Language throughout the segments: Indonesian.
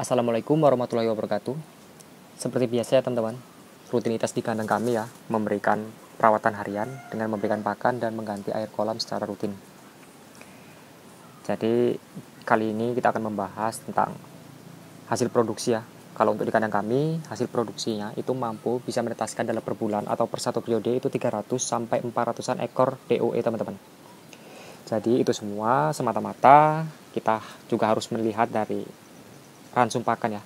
Assalamualaikum warahmatullahi wabarakatuh. Seperti biasa ya teman-teman, rutinitas di kandang kami ya, memberikan perawatan harian dengan memberikan pakan dan mengganti air kolam secara rutin. Jadi kali ini kita akan membahas tentang hasil produksi ya. Kalau untuk di kandang kami, hasil produksinya itu mampu bisa menetaskan dalam per bulan atau per satu periode itu 300 sampai 400-an ekor DOE teman-teman. Jadi itu semua semata-mata kita juga harus melihat dari ransum pakan ya.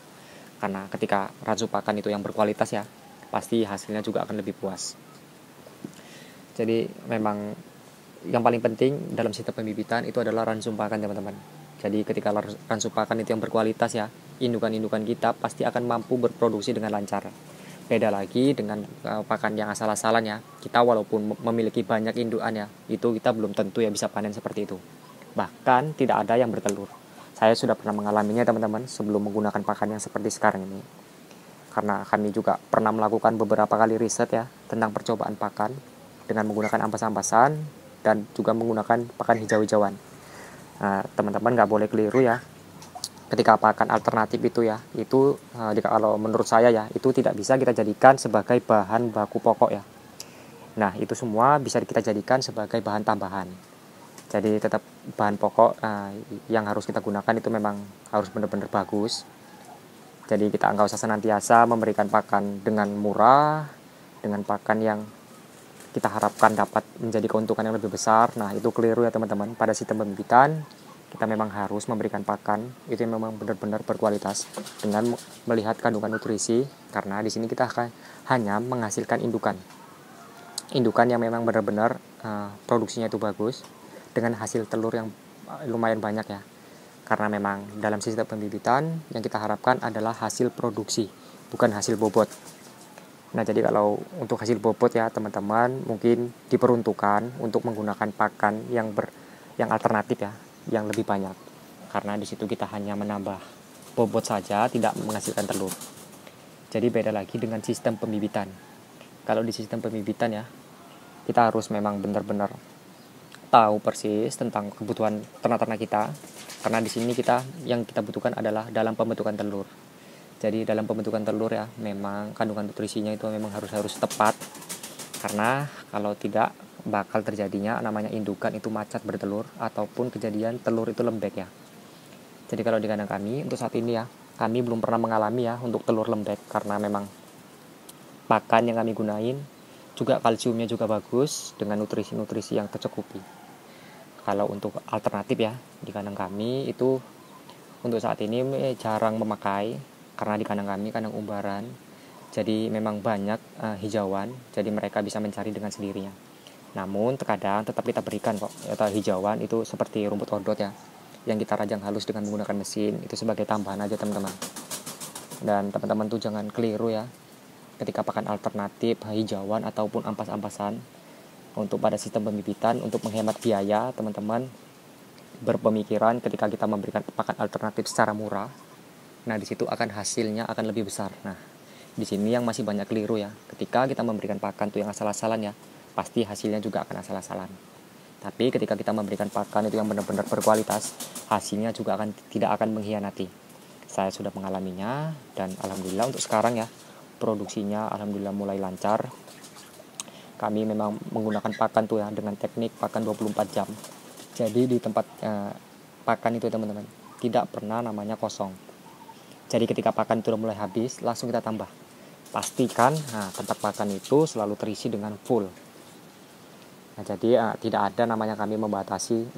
Karena ketika ransum pakan itu yang berkualitas ya, pasti hasilnya juga akan lebih puas. Jadi memang yang paling penting dalam sistem pembibitan itu adalah ransum pakan teman-teman. Jadi ketika ransum pakan itu yang berkualitas ya, indukan-indukan kita pasti akan mampu berproduksi dengan lancar. Beda lagi dengan pakan yang asal-asalan ya. Kita walaupun memiliki banyak indukan ya, itu kita belum tentu ya bisa panen seperti itu. Bahkan tidak ada yang bertelur. Saya sudah pernah mengalaminya teman-teman sebelum menggunakan pakan yang seperti sekarang ini. Karena kami juga pernah melakukan beberapa kali riset ya tentang percobaan pakan dengan menggunakan ampas-ampasan dan juga menggunakan pakan hijau-hijauan. Nah, teman-teman nggak boleh keliru ya. Ketika pakan alternatif itu ya, itu kalau menurut saya ya, itu tidak bisa kita jadikan sebagai bahan baku pokok ya. Nah, itu semua bisa kita jadikan sebagai bahan tambahan. Jadi tetap bahan pokok yang harus kita gunakan itu memang harus benar-benar bagus. Jadi kita nggak usah senantiasa memberikan pakan dengan murah, dengan pakan yang kita harapkan dapat menjadi keuntungan yang lebih besar. Nah itu keliru ya teman-teman. Pada sistem pembibitan kita memang harus memberikan pakan itu yang memang benar-benar berkualitas dengan melihat kandungan nutrisi. Karena di sini kita akan hanya menghasilkan indukan yang memang benar-benar produksinya itu bagus, dengan hasil telur yang lumayan banyak ya. Karena memang dalam sistem pembibitan yang kita harapkan adalah hasil produksi, bukan hasil bobot. Nah jadi kalau untuk hasil bobot ya teman-teman mungkin diperuntukkan untuk menggunakan pakan yang alternatif ya, yang lebih banyak. Karena di situ kita hanya menambah bobot saja, tidak menghasilkan telur. Jadi beda lagi dengan sistem pembibitan. Kalau di sistem pembibitan ya, kita harus memang benar-benar tahu persis tentang kebutuhan ternak-ternak kita, karena di sini yang kita butuhkan adalah dalam pembentukan telur. Jadi dalam pembentukan telur ya memang kandungan nutrisinya itu memang harus tepat, karena kalau tidak bakal terjadinya namanya indukan itu macat bertelur ataupun kejadian telur itu lembek ya. Jadi kalau di kandang kami untuk saat ini ya, kami belum pernah mengalami ya untuk telur lembek, karena memang pakan yang kami gunain juga kalsiumnya juga bagus dengan nutrisi-nutrisi yang tercukupi. Kalau untuk alternatif ya di kandang kami itu untuk saat ini jarang memakai, karena di kandang kami kandang umbaran. Jadi memang banyak hijauan, jadi mereka bisa mencari dengan sendirinya. Namun terkadang tetap kita berikan kok hijauan itu seperti rumput odot ya, yang kita rajang halus dengan menggunakan mesin, itu sebagai tambahan aja teman-teman. Dan teman-teman tuh jangan keliru ya ketika pakan alternatif, hijauan ataupun ampas-ampasan untuk pada sistem pembibitan. Untuk menghemat biaya, teman-teman berpemikiran ketika kita memberikan pakan alternatif secara murah, nah di situ akan hasilnya akan lebih besar. Nah di sini yang masih banyak keliru ya, ketika kita memberikan pakan tuh yang asal-asalan ya, pasti hasilnya juga akan asal-asalan. Tapi ketika kita memberikan pakan itu yang benar-benar berkualitas, hasilnya juga tidak akan mengkhianati. Saya sudah mengalaminya dan alhamdulillah untuk sekarang ya produksinya alhamdulillah mulai lancar. Kami memang menggunakan pakan tuh ya dengan teknik pakan 24 jam. Jadi di tempat pakan itu teman-teman tidak pernah namanya kosong. Jadi ketika pakan itu mulai habis, langsung kita tambah. Pastikan tempat pakan itu selalu terisi dengan full. Nah, jadi tidak ada namanya kami membatasi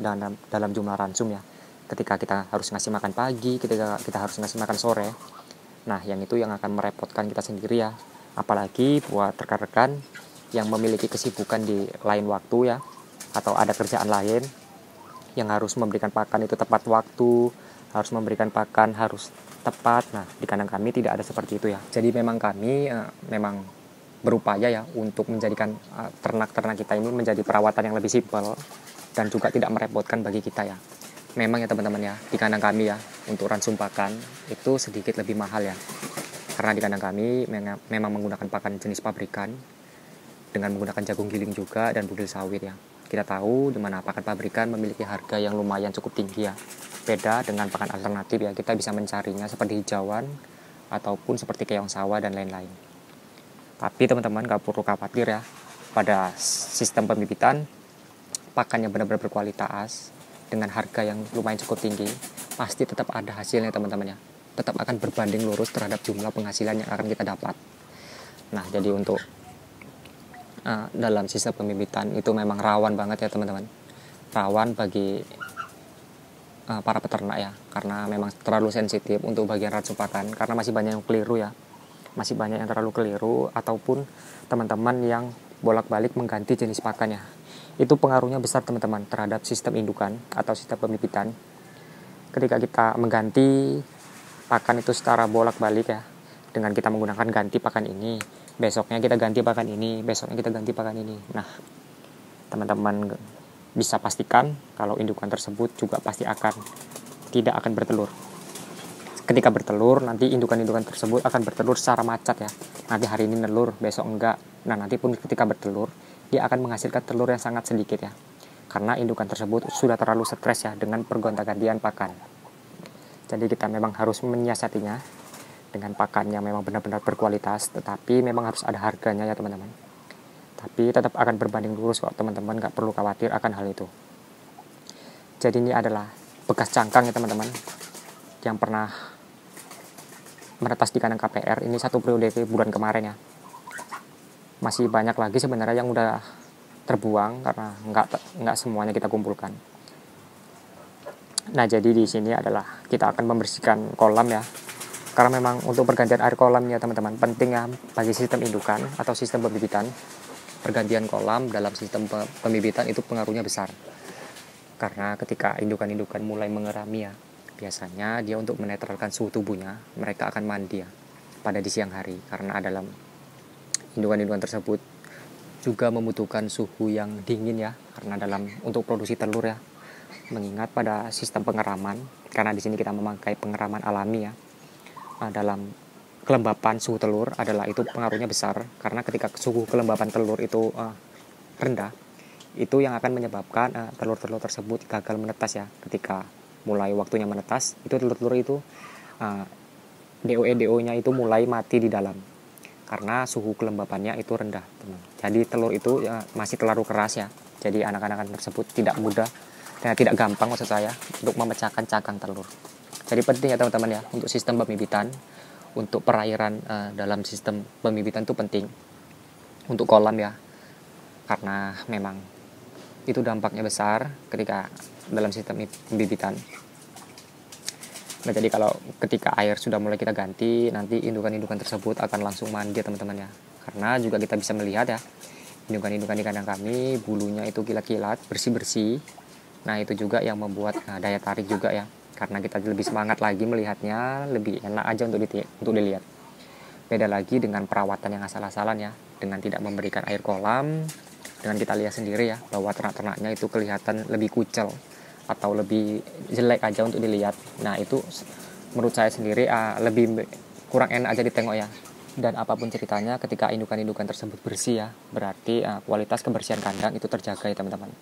dalam jumlah ransum ya. Ketika kita harus ngasih makan pagi, ketika kita harus ngasih makan sore. Nah yang itu yang akan merepotkan kita sendiri ya. Apalagi buat rekan-rekan yang memiliki kesibukan di lain waktu ya, atau ada kerjaan lain yang harus memberikan pakan itu tepat waktu, harus memberikan pakan harus tepat. Nah di kandang kami tidak ada seperti itu ya. Jadi memang kami memang berupaya ya untuk menjadikan ternak-ternak kita ini menjadi perawatan yang lebih simpel dan juga tidak merepotkan bagi kita ya. Memang ya teman-teman ya, di kandang kami ya untuk ransum pakan itu sedikit lebih mahal ya, karena di kandang kami memang menggunakan pakan jenis pabrikan dengan menggunakan jagung giling juga dan bugil sawit ya. Kita tahu di mana pakan pabrikan memiliki harga yang lumayan cukup tinggi ya. Beda dengan pakan alternatif ya, kita bisa mencarinya seperti hijauan ataupun seperti keong sawah dan lain-lain. Tapi teman-teman gak perlu khawatir ya, pada sistem pembibitan pakan yang benar-benar berkualitas dengan harga yang lumayan cukup tinggi, pasti tetap ada hasilnya teman-teman ya. Tetap akan berbanding lurus terhadap jumlah penghasilan yang akan kita dapat. Nah, jadi untuk dalam sistem pembibitan itu memang rawan banget ya teman-teman. Rawan bagi para peternak ya, karena memang terlalu sensitif untuk bagian racun pakan, karena masih banyak yang keliru ya. Masih banyak yang terlalu keliru ataupun teman-teman yang bolak-balik mengganti jenis pakannya. Itu pengaruhnya besar teman-teman terhadap sistem indukan atau sistem pembibitan. Ketika kita mengganti pakan itu secara bolak-balik ya, dengan kita menggunakan ganti pakan ini, besoknya kita ganti pakan ini, besoknya kita ganti pakan ini. Nah, teman-teman bisa pastikan kalau indukan tersebut juga pasti tidak akan bertelur. Ketika bertelur, nanti indukan-indukan tersebut akan bertelur secara macet ya. Nanti hari ini nelur, besok enggak. Nah, nanti pun ketika bertelur, dia akan menghasilkan telur yang sangat sedikit ya. Karena indukan tersebut sudah terlalu stres ya dengan pergonta-gantian pakan. Jadi kita memang harus menyiasatinya dengan pakan yang memang benar-benar berkualitas, tetapi memang harus ada harganya ya teman-teman. Tapi tetap akan berbanding lurus kok teman-teman, gak perlu khawatir akan hal itu. Jadi ini adalah bekas cangkang ya teman-teman, yang pernah menetas di kandang KPR. Ini satu periode bulan kemarin ya. Masih banyak lagi sebenarnya yang udah terbuang karena nggak semuanya kita kumpulkan. Nah, jadi di sini adalah kita akan membersihkan kolam ya. Karena memang untuk pergantian air kolamnya teman-teman penting ya bagi sistem indukan atau sistem pembibitan. Pergantian kolam dalam sistem pembibitan itu pengaruhnya besar. Karena ketika indukan-indukan mulai mengerami ya, biasanya dia untuk menetralkan suhu tubuhnya, mereka akan mandi ya pada di siang hari. Karena dalam indukan-indukan tersebut juga membutuhkan suhu yang dingin ya, karena untuk produksi telur ya. Mengingat pada sistem pengeraman, karena di sini kita memakai pengeraman alami ya, dalam kelembapan suhu telur adalah itu pengaruhnya besar, karena ketika suhu kelembapan telur itu rendah, itu yang akan menyebabkan telur-telur tersebut gagal menetas ya. Ketika mulai waktunya menetas, itu telur-telur itu DOE-nya itu mulai mati di dalam, karena suhu kelembapannya itu rendah teman. Jadi telur itu masih terlalu keras ya, jadi anak-anak tersebut tidak gampang maksud saya untuk memecahkan cangkang telur. Jadi penting ya teman-teman ya untuk sistem pembibitan, untuk perairan dalam sistem pembibitan itu penting untuk kolam ya, karena memang itu dampaknya besar ketika dalam sistem pembibitan. Nah, jadi kalau ketika air sudah mulai kita ganti, nanti indukan-indukan tersebut akan langsung mandi teman-teman ya, karena juga kita bisa melihat ya indukan-indukan di kandang kami bulunya itu kilat-kilat, bersih-bersih. Nah, itu juga yang membuat daya tarik juga ya, karena kita lebih semangat lagi melihatnya, lebih enak aja untuk dilihat. Beda lagi dengan perawatan yang asal-asalan ya, dengan tidak memberikan air kolam, dengan kita lihat sendiri ya bahwa ternak-ternaknya itu kelihatan lebih kucel atau lebih jelek aja untuk dilihat. Nah, itu menurut saya sendiri lebih kurang enak aja ditengok ya. Dan apapun ceritanya, ketika indukan-indukan tersebut bersih ya, berarti kualitas kebersihan kandang itu terjaga ya teman-teman.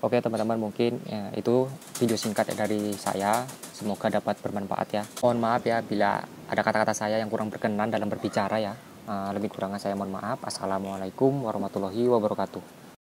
Oke teman-teman, mungkin itu video singkat dari saya. Semoga dapat bermanfaat ya. Mohon maaf ya bila ada kata-kata saya yang kurang berkenan dalam berbicara ya. Lebih kurangnya saya mohon maaf. Assalamualaikum warahmatullahi wabarakatuh.